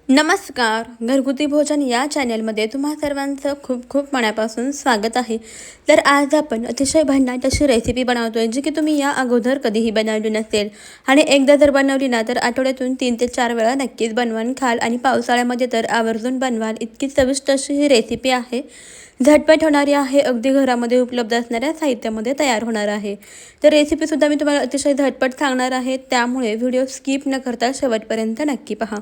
नमस्कार. घरगुती भोजन या चॅनलमध्ये तुम्हा सर्वांचं खूप खूप मनापासून स्वागत आहे. तर आज आपण अतिशय भन्नाट अशी रेसिपी बनवतोय जी की तुम्ही या अगोदर कधीही बनवली नसेल आणि एकदा जर बनवली ना तर आठवड्यातून 3 ते 4 वेळा नक्कीच बनवून खाल आणि पावसाळ्यामध्ये तर आवर्जून बनवाल. इतकी चविष्ट अशी ही रेसिपी आहे. झटपट होणारी आहे, अगदी घरामध्ये उपलब्ध असणाऱ्या साहित्यामध्ये तयार होणार आहे. तर रेसिपीसुद्धा मी तुम्हाला अतिशय झटपट सांगणार आहे, त्यामुळे व्हिडिओ स्किप न करता शेवटपर्यंत नक्की पहा.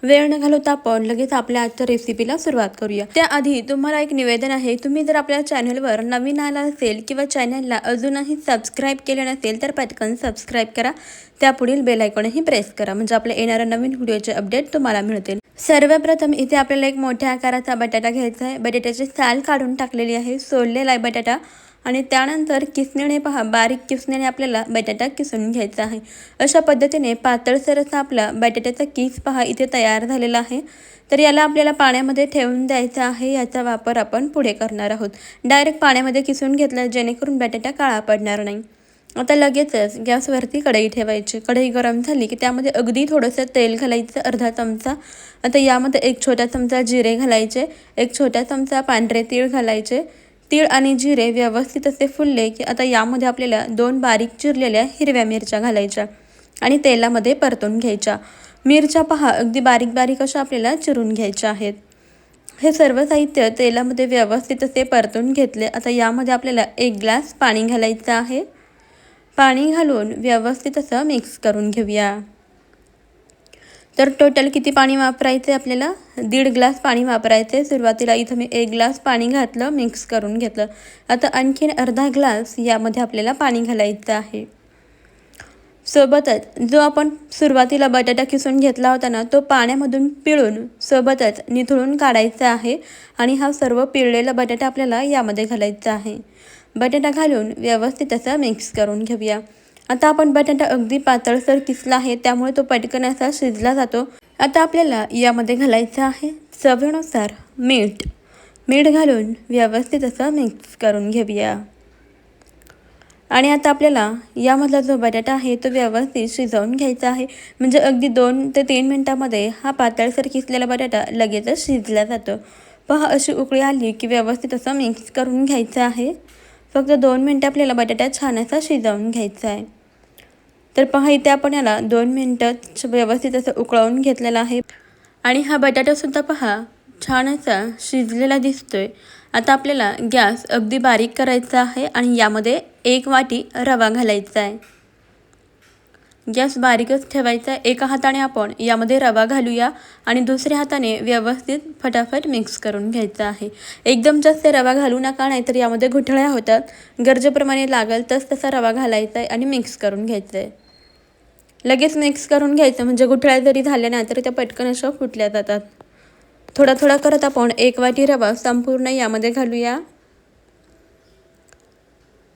वेळ न घालवता आपण लगेच आपल्या आजच्या रेसिपीला सुरुवात करूया. त्याआधी तुम्हाला एक निवेदन आहे, तुम्ही जर आपल्या चॅनलवर नवीन आला असेल किंवा चॅनलला अजूनही सबस्क्राईब केले नसेल तर पटकन सबस्क्राईब करा. त्यापुढील बेल आयकॉनही प्रेस करा म्हणजे आपल्या येणाऱ्या नवीन व्हिडिओचे अपडेट तुम्हाला मिळतील. सर्वप्रथम इथे आपल्याला एक मोठ्या आकाराचा बटाटा घ्यायचा आहे. बटाट्याची साल काढून टाकलेली आहे, सोललेला आहे बटाटा. आणि त्यानंतर किसणीने पहा, बारीक किसणीने आपल्याला बटाटा किसून घ्यायचा आहे. अशा पद्धतीने पातळसर असा आपला बटाट्याचा किस पहा इथे तयार झालेला आहे. तर याला आपल्याला पाण्यामध्ये ठेवून द्यायचा आहे. याचा वापर आपण पुढे करणार आहोत. डायरेक्ट पाण्यामध्ये किसून घेतला जेणेकरून बटाटा काळा पडणार नाही. आता लगेचच गॅसवरती कढई ठेवायची. कढई गरम झाली की त्यामध्ये अगदी थोडंसं तेल घालायचं, अर्धा चमचा. आता यामध्ये 1 छोटा चमचा जिरे घालायचे, 1 छोटा चमचा पांढरे तीळ घालायचे. तीळ आणि जिरे व्यवस्थित असे फुलले की आता यामध्ये आपल्याला 2 बारीक चिरलेल्या हिरव्या मिरच्या घालायच्या आणि तेलामध्ये परतून घ्यायच्या. मिरच्या पहा अगदी बारीक बारीक अशा आपल्याला चिरून घ्यायच्या आहेत. हे सर्व साहित्य तेलामध्ये व्यवस्थित असे परतून घेतले. आता यामध्ये आपल्याला 1 ग्लास पाणी घालायचं आहे. पाणी घालून व्यवस्थित असं मिक्स करून घेऊया. तर टोटल किती पाणी वापरायचं आहे आपल्याला? 1.5 ग्लास पाणी वापरायचं आहे. सुरुवातीला इथं मी 1 ग्लास पाणी घातलं, मिक्स करून घेतलं. आता आणखीन अर्धा ग्लास यामध्ये आपल्याला पाणी घालायचं आहे. सोबतच जो आपण सुरुवातीला बटाटा किसून घेतला होता ना, तो पाण्यामधून पिळून सोबतच निथळून काढायचा आहे आणि हा सर्व पिळलेला बटाटा आपल्याला यामध्ये घालायचा आहे. बटाटा घालून व्यवस्थित असं मिक्स करून घेऊया. आता आपण बटाटा अगदी पातळसर किसला आहे, त्यामुळे तो पटकन असा शिजला जातो. आता आपल्याला यामध्ये घालायचं आहे चवीनुसार मीठ. मीठ घालून व्यवस्थित असं मिक्स करून घेऊया. आणि आता आपल्याला यामधला जो बटाटा आहे तो व्यवस्थित शिजवून घ्यायचा आहे. म्हणजे अगदी 2 ते 3 मिनटामध्ये हा पातळसर किसलेला बटाटा लगेचच शिजला जातो. पहा अशी उकळी आली की व्यवस्थित असं मिक्स करून घ्यायचं आहे. फक्त 2 मिनटं आपल्याला बटाटा छान असा शिजवून घ्यायचा आहे. तर पहा इथे आपण याला 2 मिनटं व्यवस्थित असं उकळवून घेतलेला आहे आणि हा बटाटासुद्धा पहा छान असा शिजलेला दिसतोय. आता आपल्याला गॅस अगदी बारीक करायचा आहे आणि यामध्ये 1 वाटी रवा घालायचा आहे. गॅस बारीकच ठेवायचा आहे. एका हाताने आपण यामध्ये रवा घालूया आणि दुसऱ्या हाताने व्यवस्थित फटाफट मिक्स करून घ्यायचं आहे. एकदम जास्त रवा घालू नका, नाहीतर यामध्ये गुठळ्या होतात. गरजेप्रमाणे लागेल तसा रवा घालायचा आहे आणि मिक्स करून घ्यायचं आहे. लगेच मिक्स करून घ्यायचं म्हणजे गुठळ्या जरी झाल्या ना तर त्या पटकन अशा फुटल्या जातात. थोडा थोडा करत आपण 1 वाटी रवा संपूर्ण यामध्ये घालूया.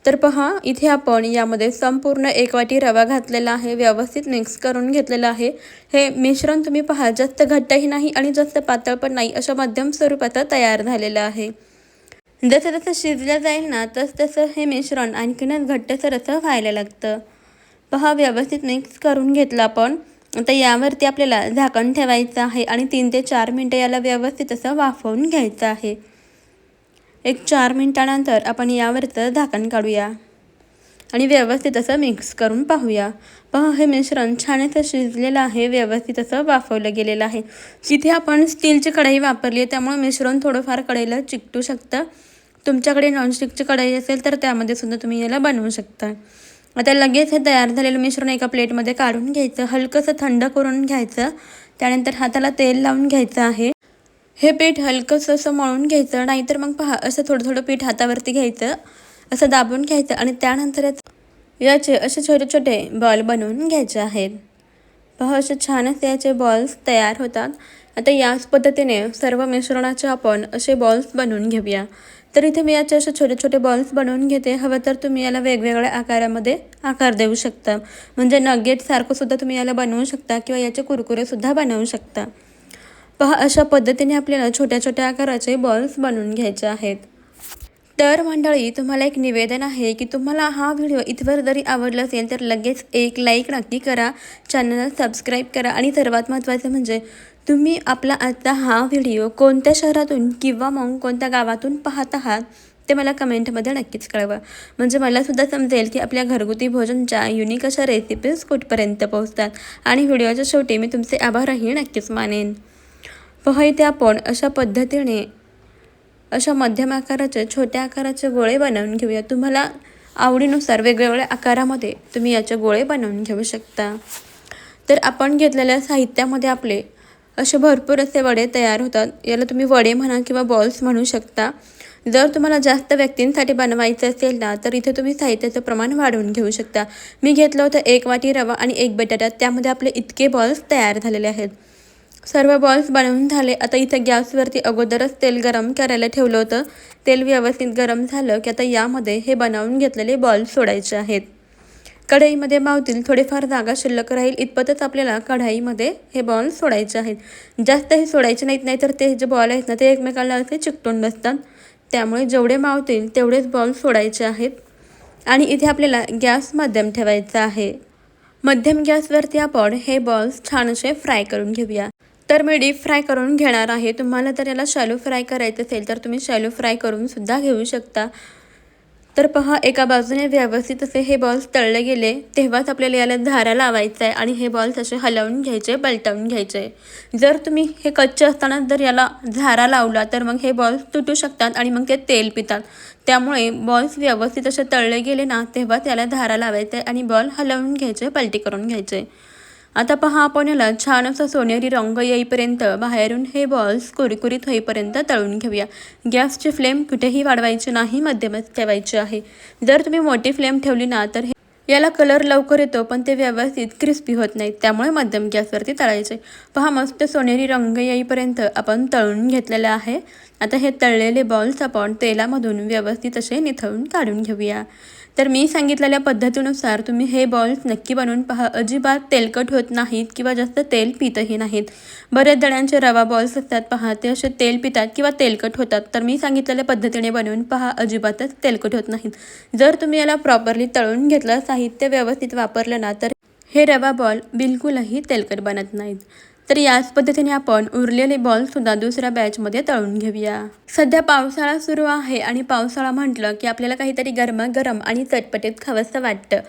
तर पहा इथे आपण यामध्ये संपूर्ण 1 वाटी रवा घातलेला आहे, व्यवस्थित मिक्स करून घेतलेला आहे. हे मिश्रण तुम्ही पहा जास्त घट्टही नाही आणि जास्त पातळ पण नाही, अशा मध्यम स्वरूपाचं तयार झालेलं आहे. जसं जसं शिजलं जाईल ना तसं हे मिश्रण आणखीनच घट्टसर असं व्हायला लागतं. पहा व्यवस्थित मिक्स करून घेतलं आपण. आता यावरती आपल्याला झाकण ठेवायचं आहे आणि 3 ते 4 मिनटं याला व्यवस्थित असं वाफवून घ्यायचं आहे. 4 मिनटानंतर आपण यावरचं झाकण काढूया आणि व्यवस्थित असं मिक्स करून पाहूया. पहा हे मिश्रण छान असं शिजलेलं आहे, व्यवस्थित असं वाफवलं गेलेलं आहे. तिथे आपण स्टीलची कढई वापरली आहे, त्यामुळे मिश्रण थोडंफार कढईला चिकटू शकतं. तुमच्याकडे नॉनस्टिकची कढई असेल तर त्यामध्ये सुद्धा तुम्ही याला बनवू शकता. आता लगेच हे तयार झालेलं मिश्रण एका प्लेटमध्ये काढून घ्यायचं, हलकंसं थंड करून घ्यायचं. त्यानंतर हाताला तेल लावून घ्यायचं आहे. हे पीठ हलकंसं असं मळून घ्यायचं, नाहीतर मग पहा असं थोडं थोडं पीठ हातावरती घ्यायचं, असं दाबून घ्यायचं आणि त्यानंतर याचे असे छोटे छोटे बॉल बनवून घ्यायचे आहेत. पहा असे छान असे याचे बॉल्स तयार होतात. आता याच पद्धतीने सर्व मिश्रणाचे आपण असे बॉल्स बनवून घेऊया. तर इथे मी याचे असे छोटे छोटे बॉल्स बनवून घेते. हवं तर तुम्ही याला वेगवेगळ्या आकारामध्ये आकार देऊ शकता. म्हणजे नगेटसारखं सुद्धा तुम्ही याला बनवू शकता किंवा याचे कुरकुरेसुद्धा बनवू शकता. पहा अशा पद्धतीने आपल्याला छोट्या छोट्या आकाराचे बॉल्स बनवून घ्यायचे आहेत. तर मंडळी तुम्हाला एक निवेदन आहे की तुम्हाला हा व्हिडिओ इथवर जरी आवडला असेल तर लगेच एक लाईक नक्की करा, चॅनलला सबस्क्राईब करा आणि सर्वात महत्त्वाचं म्हणजे तुम्ही आपला आजचा हा व्हिडिओ कोणत्या शहरातून किंवा मग कोणत्या गावातून पाहत आहात ते मला कमेंटमध्ये नक्कीच कळवा. म्हणजे मलासुद्धा समजेल की आपल्या घरगुती भोजनच्या युनिक अशा रेसिपीज कुठपर्यंत पोहोचतात. आणि व्हिडिओच्या शेवटी मी तुमचे आभारही नक्कीच मानेन. पहा इथे आपण अशा पद्धतीने अशा मध्यम आकाराचे छोट्या आकाराचे गोळे बनवून घेऊया. तुम्हाला आवडीनुसार वेगवेगळ्या आकारामध्ये तुम्ही याचे गोळे बनवून घेऊ शकता. तर आपण घेतलेल्या साहित्यामध्ये आपले असे भरपूर असे वडे तयार होतात. याला तुम्ही वडे म्हणा किंवा बॉल्स म्हणू शकता. जर तुम्हाला जास्त व्यक्तींसाठी बनवायचं असेल ना तर इथे तुम्ही साहित्याचं प्रमाण वाढवून घेऊ शकता. मी घेतलं होतं 1 वाटी रवा आणि 1 बटाटा. त्यामध्ये आपले इतके बॉल्स तयार झालेले आहेत. सर्व बॉल्स बनवून झाले. आता इथं गॅसवरती अगोदरच तेल गरम करायला ठेवलं होतं. तेल व्यवस्थित गरम झालं की आता यामध्ये हे बनवून घेतलेले बॉल्स सोडायचे आहेत. कढईमध्ये मावतील थोडेफार जागा शिल्लक राहील इतपतच आपल्याला कढईमध्ये हे बॉल सोडायचे आहेत. जास्तही सोडायचे नाहीतर ते जे बॉल आहेत ना ते एकमेकांना असे चिकटून बसतात. त्यामुळे जेवढे मावतील तेवढेच बॉल सोडायचे आहेत. आणि इथे आपल्याला गॅस मध्यम ठेवायचा आहे. मध्यम गॅसवरती आपण हे बॉल्स छान असे फ्राय करून घेऊया. तर मी डीप फ्राय करून घेणार आहे. तुम्हाला तर याला शॅलो फ्राय करायचं असेल तर तुम्ही शॅलो फ्राय करून सुद्धा घेऊ शकता. तर पहा एका बाजूने व्यवस्थित असे हे बॉल्स तळले गेले तेव्हाच आपल्याला याला झारा लावायचा आहे आणि हे बॉल्स असे हलवून घ्यायचे, पलटवून घ्यायचे. जर तुम्ही हे कच्चे असताना जर याला झारा लावला तर मग हे बॉल्स तुटू शकतात आणि मग ते तेल पितात. त्यामुळे बॉल्स व्यवस्थित असे तळले गेले ना तेव्हाच याला धारा लावायचा आहे आणि बॉल हलवून घ्यायचे, पलटी करून घ्यायचे. आता पहा आपण याला छान असा सोनेरी रंग येईपर्यंत बाहेरून हे बॉल्स कुरकुरीत होईपर्यंत तळून घेऊया. गॅसची फ्लेम कुठेही वाढवायची नाही, मध्यमच ठेवायची आहे. जर तुम्ही मोठी फ्लेम ठेवली ना तर याला कलर लवकर येतो पण ते व्यवस्थित क्रिस्पी होत नाहीत. त्यामुळे मध्यम गॅसवरती तळायचे. पहा मस्त सोनेरी रंग येईपर्यंत आपण तळून घेतलेलं आहे. आता हे तळलेले बॉल्स आपण तेलामधून व्यवस्थित असे निथळून काढून घेऊया. तर मी सांगितलेल्या पद्धतीनुसार तुम्ही हे बॉल्स नक्की बनवून पहा. अजिबात तेलकट होत नाहीत किंवा जास्त तेल पितही नाहीत. बरेच जणांचे रवा बॉल्स असतात पहा ते असे तेल पितात किंवा तेलकट होतात. तर मी सांगितलेल्या पद्धतीने बनवून पहा, अजिबातच तेलकट होत नाहीत. जर तुम्ही याला प्रॉपरली तळून घेतलं, साहित्य व्यवस्थित वापरलं ना तर हे रवा बॉल बिलकुलही तेलकट बनत नाहीत. तर याच पद्धतीने आपण उरलेले बॉलसुद्धा दुसऱ्या बॅचमध्ये तळून घेऊया. सध्या पावसाळा सुरू आहे आणि पावसाळा म्हटलं की आपल्याला काहीतरी गरमागरम आणि चटपटीत खावंसं वाटतं.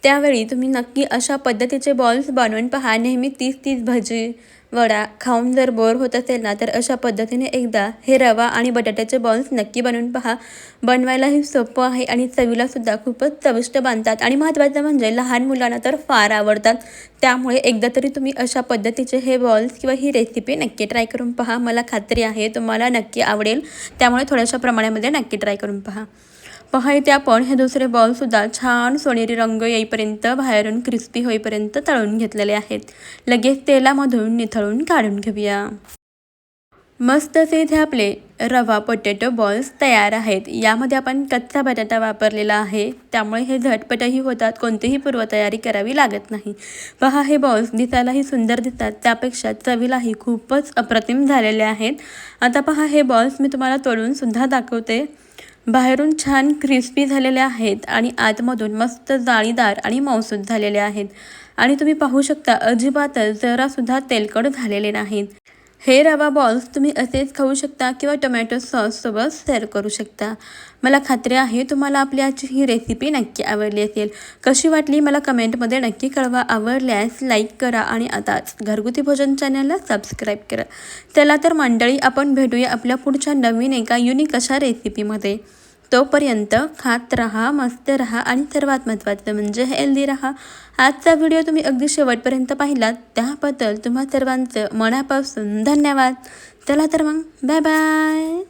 त्यावेळी तुम्ही नक्की अशा पद्धतीचे बॉल्स बनवून पहा. नेहमी 30-30 भजी वडा खाऊन जर बोर होत असेल ना तर अशा पद्धतीने एकदा हे रवा आणि बटाट्याचे बॉल्स नक्की बनवून पहा. बनवायलाही सोपं आहे आणि चवीलासुद्धा खूपच चविष्ट बनतात आणि महत्त्वाचं म्हणजे लहान मुलांना तर फार आवडतात. त्यामुळे एकदा तरी तुम्ही अशा पद्धतीचे हे बॉल्स किंवा ही रेसिपी नक्की ट्राय करून पहा. मला खात्री आहे तुम्हाला नक्की आवडेल. त्यामुळे थोड्याशा प्रमाणामध्ये नक्की ट्राय करून पहा. पहा इथे आपण हे दुसरे बॉलसुद्धा छान सोनेरी रंग येईपर्यंत बाहेरून क्रिस्पी होईपर्यंत तळून घेतलेले आहेत. लगेच तेलामधून निथळून काढून घेऊया. मस्त असे इथे आपले रवा पोटॅटो बॉल्स तयार आहेत. यामध्ये आपण कच्चा बटाटा वापरलेला आहे. त्यामुळे हे झटपटही होतात, कोणतीही पूर्वतयारी करावी लागत नाही. पहा हे बॉल्स दिसायलाही सुंदर दिसतात, त्यापेक्षा चवीलाही खूपच अप्रतिम झालेले आहेत. आता पहा हे बॉल्स मी तुम्हाला तोडून सुद्धा दाखवते. बाहेरून छान क्रिस्पी झालेले आहेत आणि आतमधून मस्त जाळीदार आणि मऊसूत झालेले आहेत. आणि तुम्ही पाहू शकता अजिबातच जरासुद्धा तेलकट झालेले नाहीत. हे रवा बॉल्स तुम्ही असेच खाऊ शकता किंवा टोमॅटो सॉससोबत सर्व करू शकता. मला खात्री आहे तुम्हाला आपली आजची ही रेसिपी नक्की आवडली असेल. कशी वाटली मला कमेंटमध्ये नक्की कळवा. आवडल्यास लाईक करा आणि आताच घरगुती भोजन चॅनलला सबस्क्राईब करा. चला तर मंडळी आपण भेटूया आपल्या पुढच्या नवीन एका युनिक अशा रेसिपीमध्ये. तोपर्यंत खात राहा, मस्त राहा आणि सर्वात महत्त्वाचं म्हणजे हेल्दी राहा. आजचा व्हिडिओ तुम्ही अगदी शेवटपर्यंत पाहिलात त्याबद्दल तुम्हा सर्वांचं मनापासून धन्यवाद. चला तर मग बाय बाय.